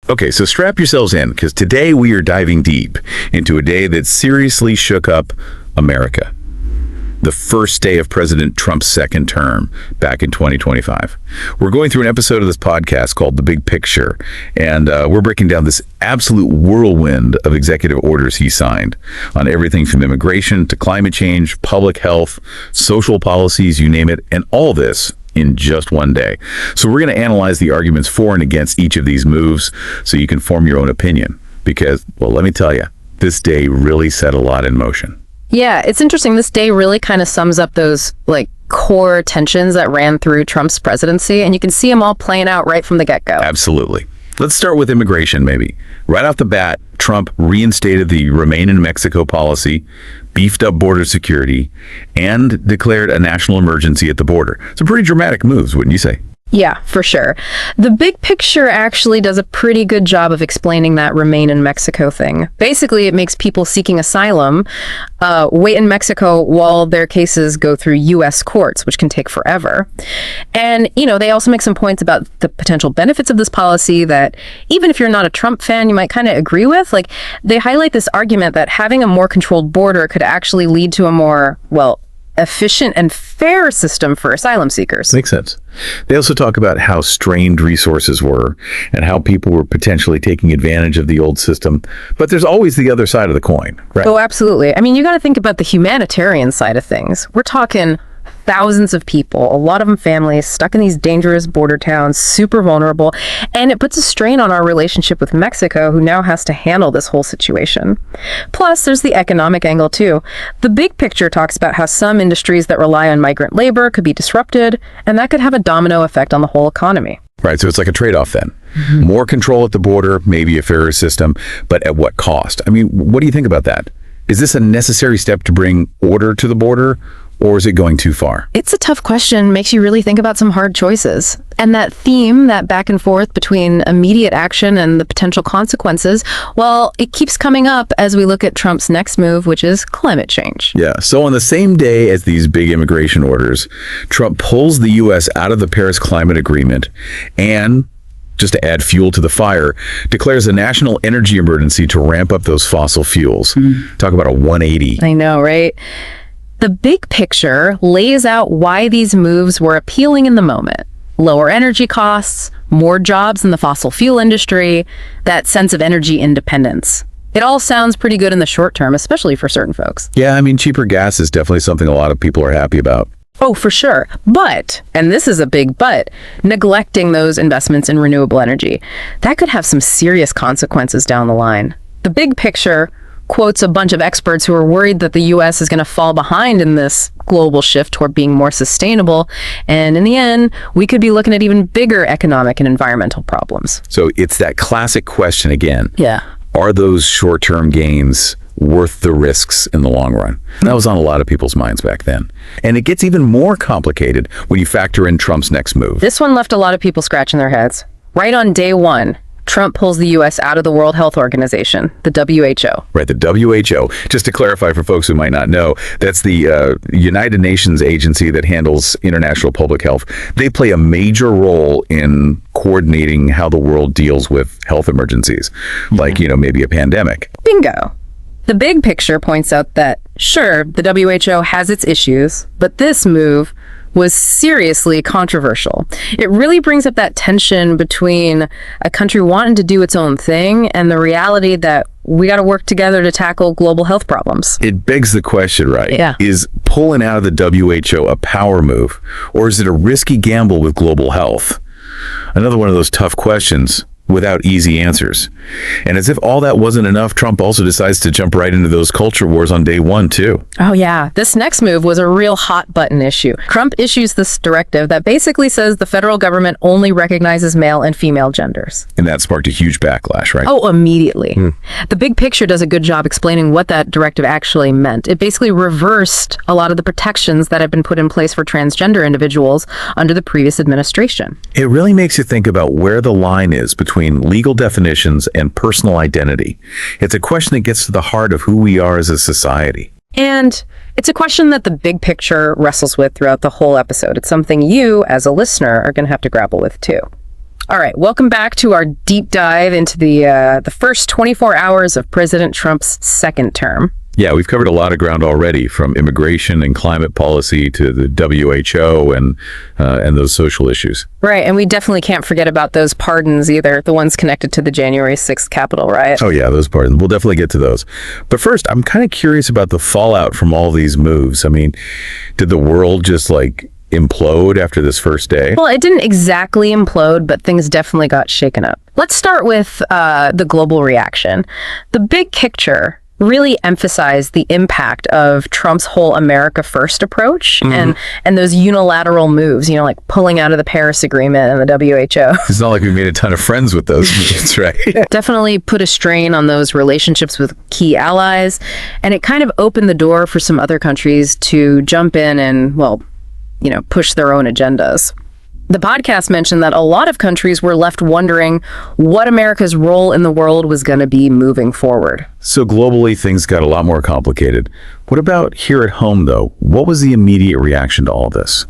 Okay, so strap yourselves in, because today we are diving deep into a day that seriously shook up America. The first day of President Trump's second term back in 2025. We're going through an episode of this podcast called The Big Picture, and we're breaking down this absolute whirlwind of executive orders he signed on everything from immigration to climate change, public health, social policies, you name it, and all this in just one day. So we're going to analyze the arguments for and against each of these moves so you can form your own opinion. Because, well, let me tell you, this day really set a lot in motion. Yeah, it's interesting. This day really kind of sums up those core tensions that ran through Trump's presidency, and you can see them all playing out right from the get-go. Absolutely. Let's start with immigration, maybe. Right off the bat, Trump reinstated the Remain in Mexico policy, beefed up border security, and declared a national emergency at the border. Some pretty dramatic moves, wouldn't you say? Yeah, for sure. The Big Picture actually does a pretty good job of explaining that Remain in Mexico thing. Basically, it makes people seeking asylum wait in Mexico while their cases go through U.S. courts, which can take forever. And, they also make some points about the potential benefits of this policy that even if you're not a Trump fan, you might kind of agree with. They highlight this argument that having a more controlled border could actually lead to a more, efficient and fair system for asylum seekers. Makes sense. They also talk about how strained resources were and how people were potentially taking advantage of the old system. But there's always the other side of the coin, right? Oh, absolutely. I mean, you got to think about the humanitarian side of things. We're talking thousands of people, a lot of them families, stuck in these dangerous border towns, super vulnerable, and it puts a strain on our relationship with Mexico, who now has to handle this whole situation. Plus, there's the economic angle too. The Big Picture talks about how some industries that rely on migrant labor could be disrupted, and that could have a domino effect on the whole economy. Right, so it's like a trade-off then. Mm-hmm. More control at the border, maybe a fairer system, but at what cost? I mean, what do you think about that? Is this a necessary step to bring order to the border? Or is it going too far? It's a tough question. Makes you really think about some hard choices. And that theme, that back and forth between immediate action and the potential consequences, well, it keeps coming up as we look at Trump's next move, which is climate change. Yeah. So on the same day as these big immigration orders, Trump pulls the U.S. out of the Paris Climate Agreement and, just to add fuel to the fire, declares a national energy emergency to ramp up those fossil fuels. Talk about a 180. I know, right? The Big Picture lays out why these moves were appealing in the moment. Lower energy costs, more jobs in the fossil fuel industry, that sense of energy independence. It all sounds pretty good in the short term, especially for certain folks. Yeah, I mean, cheaper gas is definitely something a lot of people are happy about. Oh, for sure. But, and this is a big but, neglecting those investments in renewable energy, that could have some serious consequences down the line. The Big Picture quotes a bunch of experts who are worried that the U.S. is going to fall behind in this global shift toward being more sustainable. And in the end, we could be looking at even bigger economic and environmental problems. So it's that classic question again. Yeah. Are those short-term gains worth the risks in the long run? And that was on a lot of people's minds back then. And it gets even more complicated when you factor in Trump's next move. This one left a lot of people scratching their heads. Right on day one, Trump pulls the U.S. out of the World Health Organization, the WHO. Right, the WHO. Just to clarify for folks who might not know, that's the United Nations agency that handles international public health. They play a major role in coordinating how the world deals with health emergencies, like, maybe a pandemic. Bingo. The Big Picture points out that, sure, the WHO has its issues, but this move was seriously controversial. It really brings up that tension between a country wanting to do its own thing and the reality that we got to work together to tackle global health problems. It begs the question, right? Yeah. Is pulling out of the WHO a power move, or is it a risky gamble with global health? Another one of those tough questions without easy answers. And as if all that wasn't enough, Trump also decides to jump right into those culture wars on day one, too. Oh, yeah. This next move was a real hot button issue. Trump issues this directive that basically says the federal government only recognizes male and female genders. And that sparked a huge backlash, right? Oh, immediately. The Big Picture does a good job explaining what that directive actually meant. It basically reversed a lot of the protections that had been put in place for transgender individuals under the previous administration. It really makes you think about where the line is between legal definitions and personal identity. It's a question that gets to the heart of who we are as a society. And it's a question that the Big Picture wrestles with throughout the whole episode. It's something you, as a listener, are going to have to grapple with, too. All right, welcome back to our deep dive into the first 24 hours of President Trump's second term. Yeah, we've covered a lot of ground already, from immigration and climate policy to the WHO and those social issues. Right, and we definitely can't forget about those pardons either, the ones connected to the January 6th Capitol riot. Oh yeah, those pardons. We'll definitely get to those. But first, I'm kind of curious about the fallout from all these moves. I mean, did the world just implode after this first day? Well, it didn't exactly implode, but things definitely got shaken up. Let's start with the global reaction. The big picture really emphasized the impact of Trump's whole America First approach and those unilateral moves, like pulling out of the Paris Agreement and the WHO. It's not like we made a ton of friends with those moves, right? Definitely put a strain on those relationships with key allies, and it kind of opened the door for some other countries to jump in and, push their own agendas. The podcast mentioned that a lot of countries were left wondering what America's role in the world was going to be moving forward. So globally, things got a lot more complicated. What about here at home, though? What was the immediate reaction to all this?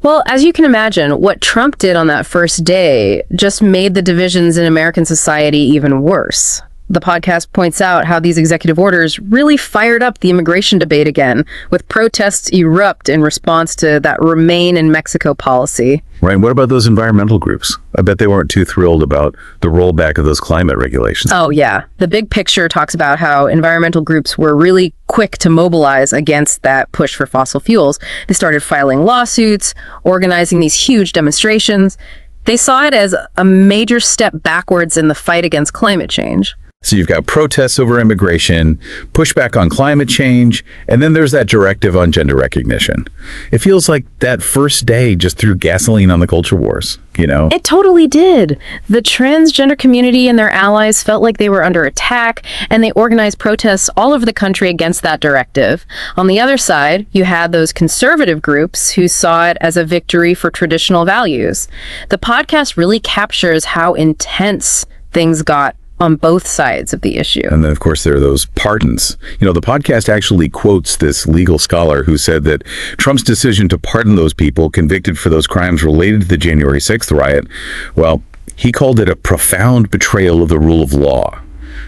Well, as you can imagine, what Trump did on that first day just made the divisions in American society even worse. The podcast points out how these executive orders really fired up the immigration debate again, with protests erupt in response to that Remain in Mexico policy. Right. What about those environmental groups? I bet they weren't too thrilled about the rollback of those climate regulations. Oh, yeah. The big picture talks about how environmental groups were really quick to mobilize against that push for fossil fuels. They started filing lawsuits, organizing these huge demonstrations. They saw it as a major step backwards in the fight against climate change. So you've got protests over immigration, pushback on climate change, and then there's that directive on gender recognition. It feels like that first day just threw gasoline on the culture wars, It totally did. The transgender community and their allies felt like they were under attack, and they organized protests all over the country against that directive. On the other side, you had those conservative groups who saw it as a victory for traditional values. The podcast really captures how intense things got on both sides of the issue. And then, of course, there are those pardons. The podcast actually quotes this legal scholar who said that Trump's decision to pardon those people convicted for those crimes related to the January 6th riot, well, he called it a profound betrayal of the rule of law.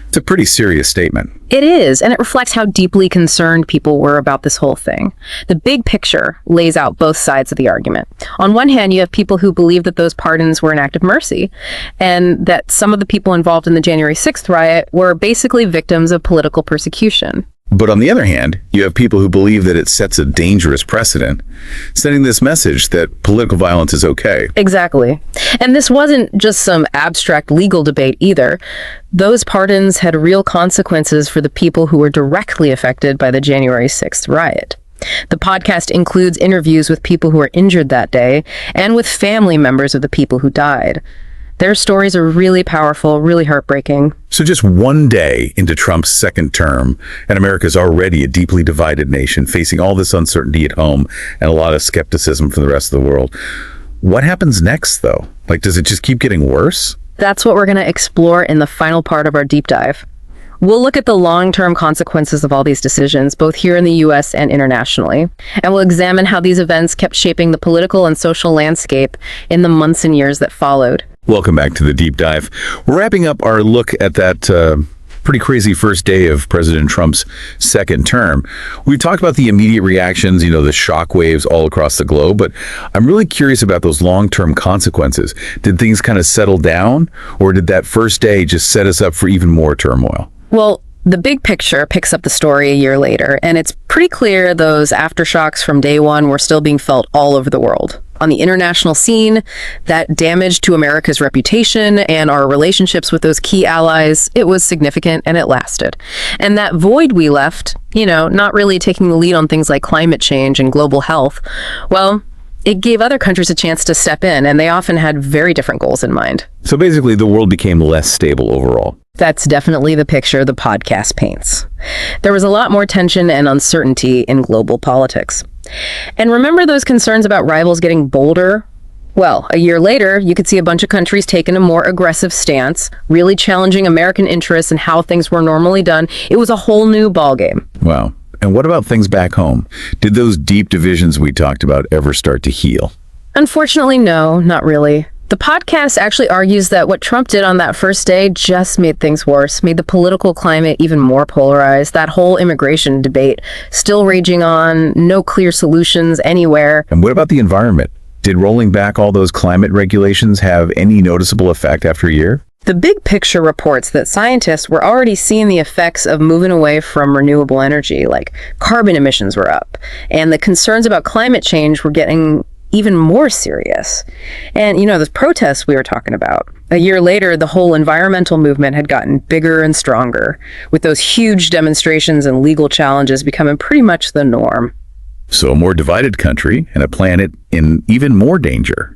It's a pretty serious statement. It is, and it reflects how deeply concerned people were about this whole thing. The big picture lays out both sides of the argument. On one hand, you have people who believe that those pardons were an act of mercy, and that some of the people involved in the January 6th riot were basically victims of political persecution. But on the other hand, you have people who believe that it sets a dangerous precedent, sending this message that political violence is okay. Exactly. And this wasn't just some abstract legal debate either. Those pardons had real consequences for the people who were directly affected by the January 6th riot. The podcast includes interviews with people who were injured that day and with family members of the people who died. Their stories are really powerful, really heartbreaking. So just one day into Trump's second term, and America's already a deeply divided nation, facing all this uncertainty at home and a lot of skepticism from the rest of the world. What happens next, though? Does it just keep getting worse? That's what we're going to explore in the final part of our deep dive. We'll look at the long-term consequences of all these decisions, both here in the U.S. and internationally, and we'll examine how these events kept shaping the political and social landscape in the months and years that followed. Welcome back to the Deep Dive. We're wrapping up our look at that pretty crazy first day of President Trump's second term. We've talked about the immediate reactions, the shock waves all across the globe, but I'm really curious about those long-term consequences. Did things kind of settle down, or did that first day just set us up for even more turmoil? Well, the big picture picks up the story a year later, and it's pretty clear those aftershocks from day one were still being felt all over the world. On the international scene, that damage to America's reputation and our relationships with those key allies, it was significant and it lasted. And that void we left, not really taking the lead on things like climate change and global health, well, it gave other countries a chance to step in, and they often had very different goals in mind. So basically, the world became less stable overall. That's definitely the picture the podcast paints. There was a lot more tension and uncertainty in global politics. And remember those concerns about rivals getting bolder? Well, a year later, you could see a bunch of countries taking a more aggressive stance, really challenging American interests and how things were normally done. It was a whole new ballgame. Wow. And what about things back home? Did those deep divisions we talked about ever start to heal? Unfortunately, no, not really. The podcast actually argues that what Trump did on that first day just made things worse, made the political climate even more polarized. That whole immigration debate still raging on, no clear solutions anywhere. And what about the environment? Did rolling back all those climate regulations have any noticeable effect after a year? The big picture reports that scientists were already seeing the effects of moving away from renewable energy, like carbon emissions were up, and the concerns about climate change were getting even more serious. And, the protests we were talking about, a year later, the whole environmental movement had gotten bigger and stronger, with those huge demonstrations and legal challenges becoming pretty much the norm. So a more divided country and a planet in even more danger.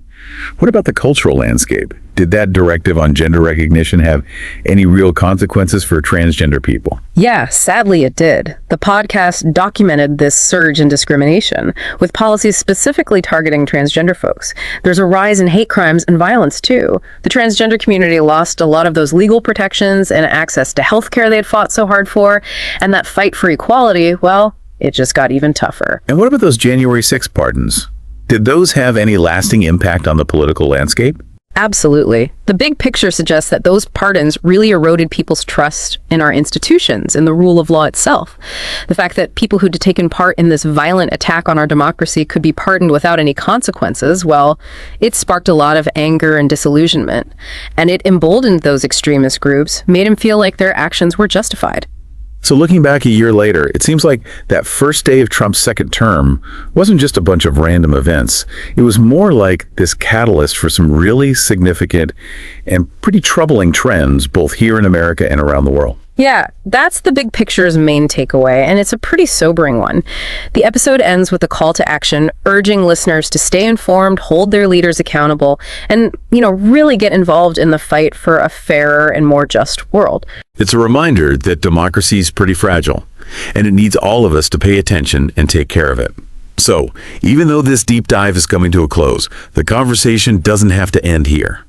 What about the cultural landscape? Did that directive on gender recognition have any real consequences for transgender people? Yeah, sadly it did. The podcast documented this surge in discrimination, with policies specifically targeting transgender folks. There's a rise in hate crimes and violence, too. The transgender community lost a lot of those legal protections and access to healthcare they had fought so hard for, and that fight for equality, well, it just got even tougher. And what about those January 6th pardons? Did those have any lasting impact on the political landscape? Absolutely. The big picture suggests that those pardons really eroded people's trust in our institutions, in the rule of law itself. The fact that people who'd taken part in this violent attack on our democracy could be pardoned without any consequences, well, it sparked a lot of anger and disillusionment. And it emboldened those extremist groups, made them feel like their actions were justified. So looking back a year later, it seems like that first day of Trump's second term wasn't just a bunch of random events. It was more like this catalyst for some really significant and pretty troubling trends, both here in America and around the world. Yeah, that's the big picture's main takeaway, and it's a pretty sobering one. The episode ends with a call to action, urging listeners to stay informed, hold their leaders accountable, and, really get involved in the fight for a fairer and more just world. It's a reminder that democracy is pretty fragile, and it needs all of us to pay attention and take care of it. So, even though this deep dive is coming to a close, the conversation doesn't have to end here.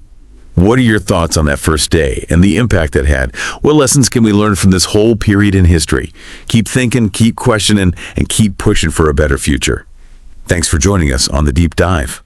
What are your thoughts on that first day and the impact it had? What lessons can we learn from this whole period in history? Keep thinking, keep questioning, and keep pushing for a better future. Thanks for joining us on The Deep Dive.